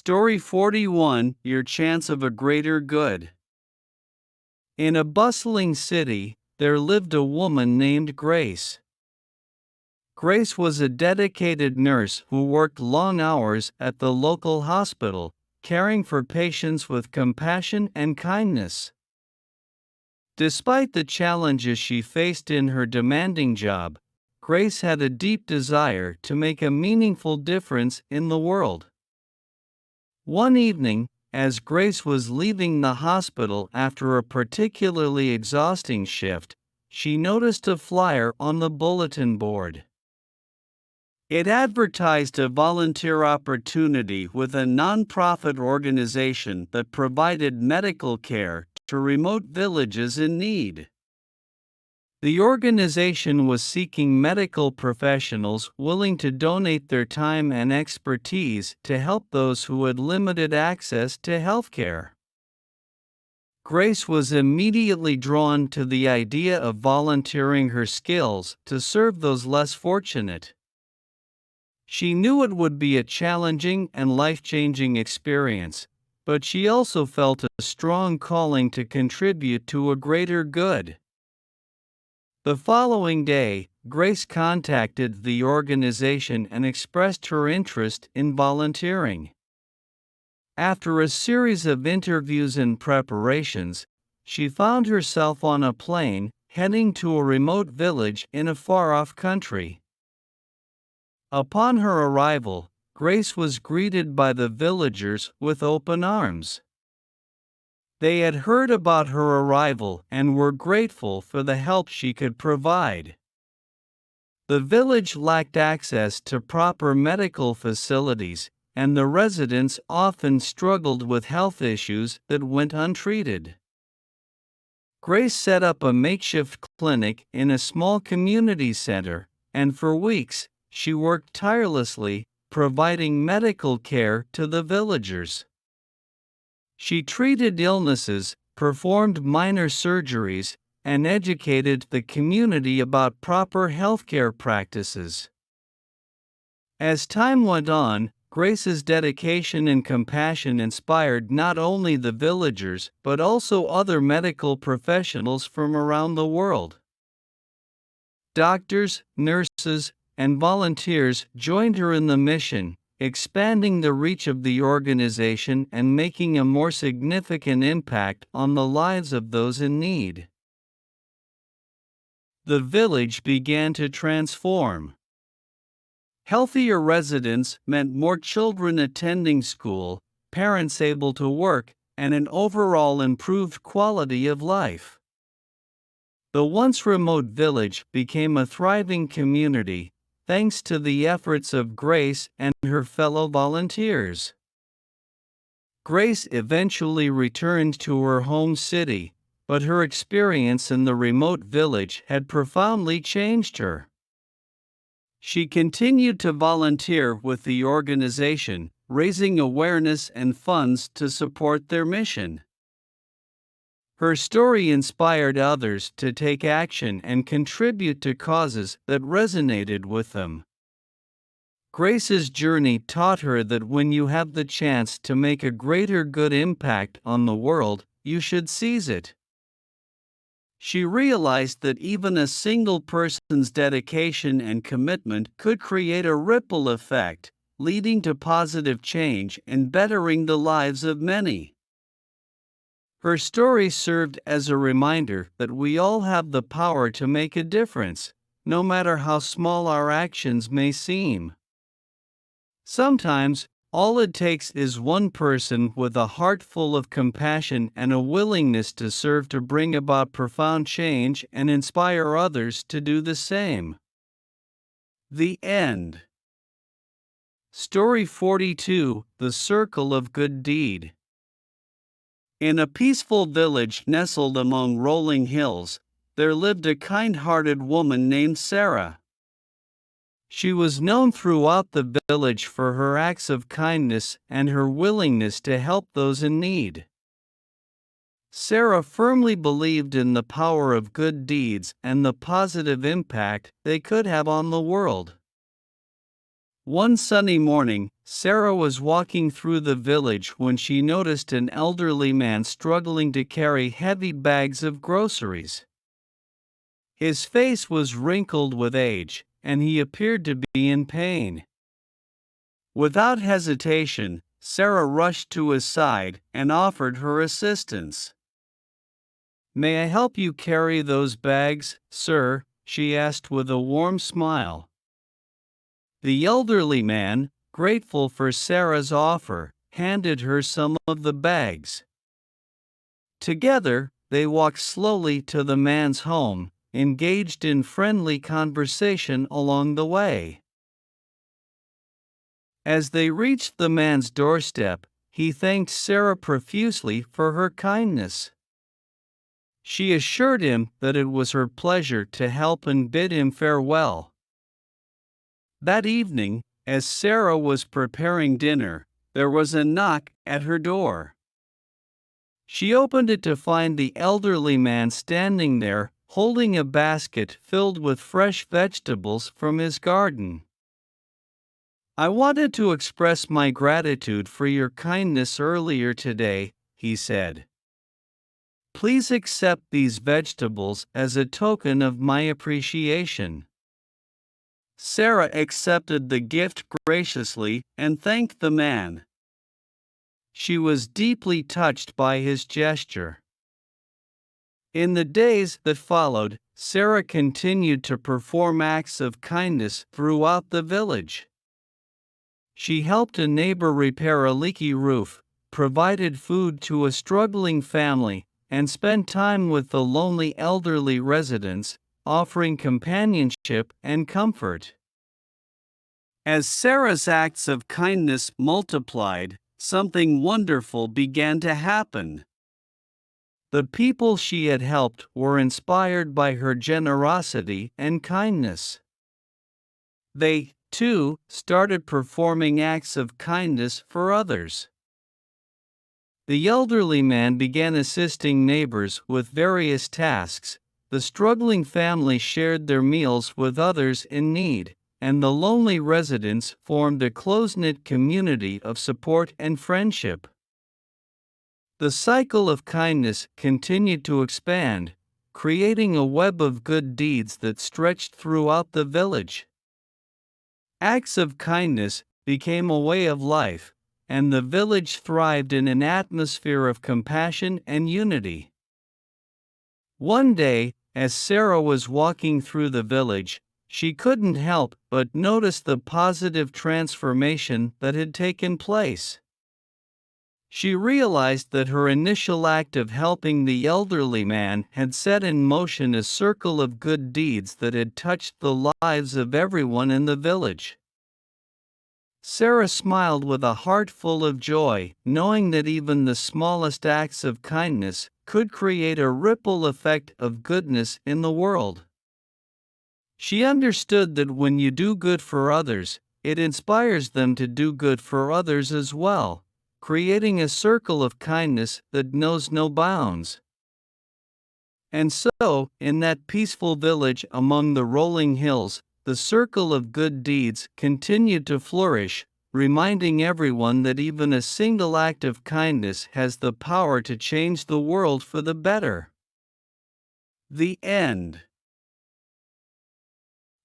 Story 41, Your Chance of a Greater Good. In a bustling city, there lived a woman named Grace. Grace was a dedicated nurse who worked long hours at the local hospital, caring for patients with compassion and kindness. Despite the challenges she faced in her demanding job, Grace had a deep desire to make a meaningful difference in the world. One evening, as Grace was leaving the hospital after a particularly exhausting shift, she noticed a flyer on the bulletin board. It advertised a volunteer opportunity with a nonprofit organization that provided medical care to remote villages in need. The organization was seeking medical professionals willing to donate their time and expertise to help those who had limited access to healthcare. Grace was immediately drawn to the idea of volunteering her skills to serve those less fortunate. She knew it would be a challenging and life-changing experience, but she also felt a strong calling to contribute to a greater good. The following day, Grace contacted the organization and expressed her interest in volunteering. After a series of interviews and preparations, she found herself on a plane, heading to a remote village in a far-off country. Upon her arrival, Grace was greeted by the villagers with open arms. They had heard about her arrival and were grateful for the help she could provide. The village lacked access to proper medical facilities, and the residents often struggled with health issues that went untreated. Grace set up a makeshift clinic in a small community center, and for weeks, she worked tirelessly, providing medical care to the villagers. She treated illnesses, performed minor surgeries, and educated the community about proper healthcare practices. As time went on, Grace's dedication and compassion inspired not only the villagers but also other medical professionals from around the world. Doctors, nurses, and volunteers joined her in the mission, expanding the reach of the organization and making a more significant impact on the lives of those in need. The village began to transform. Healthier residents meant more children attending school, parents able to work, and an overall improved quality of life. The once remote village became a thriving community, thanks to the efforts of Grace and her fellow volunteers. Grace eventually returned to her home city, but her experience in the remote village had profoundly changed her. She continued to volunteer with the organization, raising awareness and funds to support their mission. Her story inspired others to take action and contribute to causes that resonated with them. Grace's journey taught her that when you have the chance to make a greater good impact on the world, you should seize it. She realized that even a single person's dedication and commitment could create a ripple effect, leading to positive change and bettering the lives of many. Her story served as a reminder that we all have the power to make a difference, no matter how small our actions may seem. Sometimes, all it takes is one person with a heart full of compassion and a willingness to serve to bring about profound change and inspire others to do the same. The end. Story 42, The Circle of Good Deed. In a peaceful village nestled among rolling hills, there lived a kind-hearted woman named Sarah. She was known throughout the village for her acts of kindness and her willingness to help those in need. Sarah firmly believed in the power of good deeds and the positive impact they could have on the world. One sunny morning, Sarah was walking through the village when she noticed an elderly man struggling to carry heavy bags of groceries. His face was wrinkled with age, and he appeared to be in pain. Without hesitation, Sarah rushed to his side and offered her assistance. "May I help you carry those bags, sir?" she asked with a warm smile. The elderly man, grateful for Sarah's offer, handed her some of the bags. Together, they walked slowly to the man's home, engaged in friendly conversation along the way. As they reached the man's doorstep, he thanked Sarah profusely for her kindness. She assured him that it was her pleasure to help and bid him farewell. That evening, as Sarah was preparing dinner, there was a knock at her door. She opened it to find the elderly man standing there, holding a basket filled with fresh vegetables from his garden. "I wanted to express my gratitude for your kindness earlier today," he said. "Please accept these vegetables as a token of my appreciation." Sarah accepted the gift graciously and thanked the man. She was deeply touched by his gesture. In the days that followed, Sarah continued to perform acts of kindness throughout the village. She helped a neighbor repair a leaky roof, provided food to a struggling family, and spent time with the lonely elderly residents, offering companionship and comfort. As Sarah's acts of kindness multiplied, something wonderful began to happen. The people she had helped were inspired by her generosity and kindness. They, too, started performing acts of kindness for others. The elderly man began assisting neighbors with various tasks, the struggling family shared their meals with others in need, and the lonely residents formed a close-knit community of support and friendship. The cycle of kindness continued to expand, creating a web of good deeds that stretched throughout the village. Acts of kindness became a way of life, and the village thrived in an atmosphere of compassion and unity. One day, as Sarah was walking through the village, she couldn't help but notice the positive transformation that had taken place. She realized that her initial act of helping the elderly man had set in motion a circle of good deeds that had touched the lives of everyone in the village. Sarah smiled with a heart full of joy, knowing that even the smallest acts of kindness could create a ripple effect of goodness in the world. She understood that when you do good for others, it inspires them to do good for others as well, creating a circle of kindness that knows no bounds. And so, in that peaceful village among the rolling hills, the circle of good deeds continued to flourish, reminding everyone that even a single act of kindness has the power to change the world for the better. The end.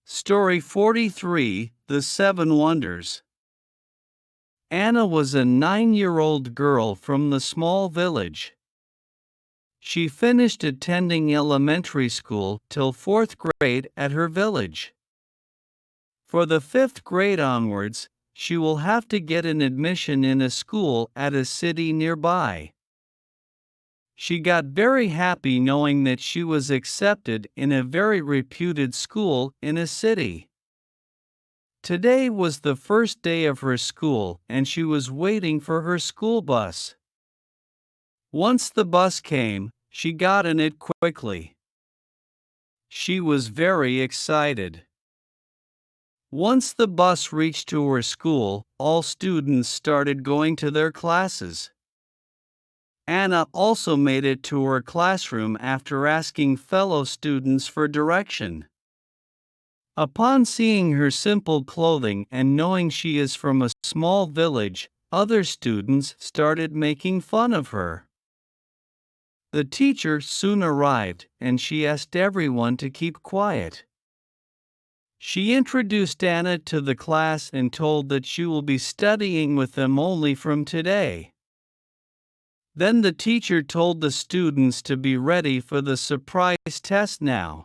Story 43: The Seven Wonders. Anna was a 9-year-old girl from the small village. She finished attending elementary school till 4th grade at her village. For the 5th grade onwards, she will have to get an admission in a school at a city nearby. She got very happy knowing that she was accepted in a very reputed school in a city. Today was the first day of her school and she was waiting for her school bus. Once the bus came, she got in it quickly. She was very excited. Once the bus reached to her school, all students started going to their classes. Anna also made it to her classroom after asking fellow students for direction. Upon seeing her simple clothing and knowing she is from a small village, other students started making fun of her. The teacher soon arrived, and she asked everyone to keep quiet. She introduced Anna to the class and told that she will be studying with them only from today. Then the teacher told the students to be ready for the surprise test now.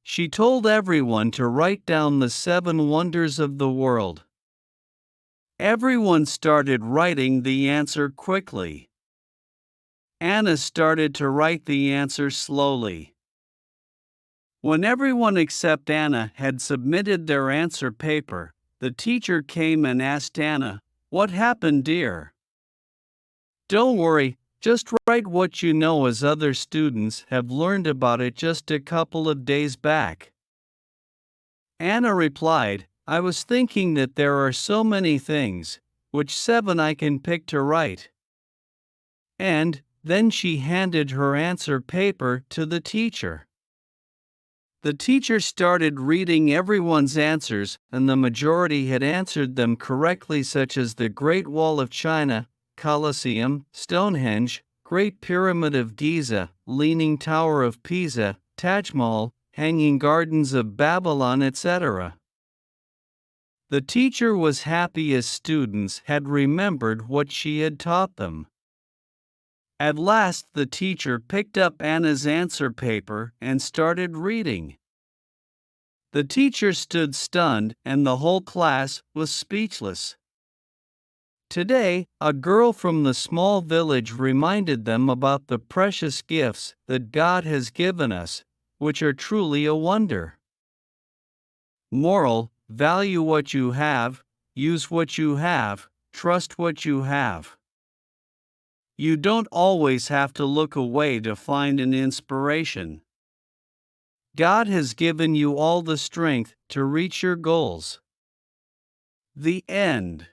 She told everyone to write down the 7 wonders of the world. Everyone started writing the answer quickly. Anna started to write the answer slowly. When everyone except Anna had submitted their answer paper, the teacher came and asked Anna, "What happened, dear?" "Don't worry, just write what you know, as other students have learned about it just a couple of days back." Anna replied, "I was thinking that there are so many things, which 7 I can pick to write." And then she handed her answer paper to the teacher. The teacher started reading everyone's answers, and the majority had answered them correctly, such as the Great Wall of China, Colosseum, Stonehenge, Great Pyramid of Giza, Leaning Tower of Pisa, Taj Mahal, Hanging Gardens of Babylon, etc. The teacher was happy as students had remembered what she had taught them. At last the teacher picked up Anna's answer paper and started reading. The teacher stood stunned, and the whole class was speechless. Today, a girl from the small village reminded them about the precious gifts that God has given us, which are truly a wonder. Moral: value what you have, use what you have, trust what you have. You don't always have to look away to find an inspiration. God has given you all the strength to reach your goals. The end.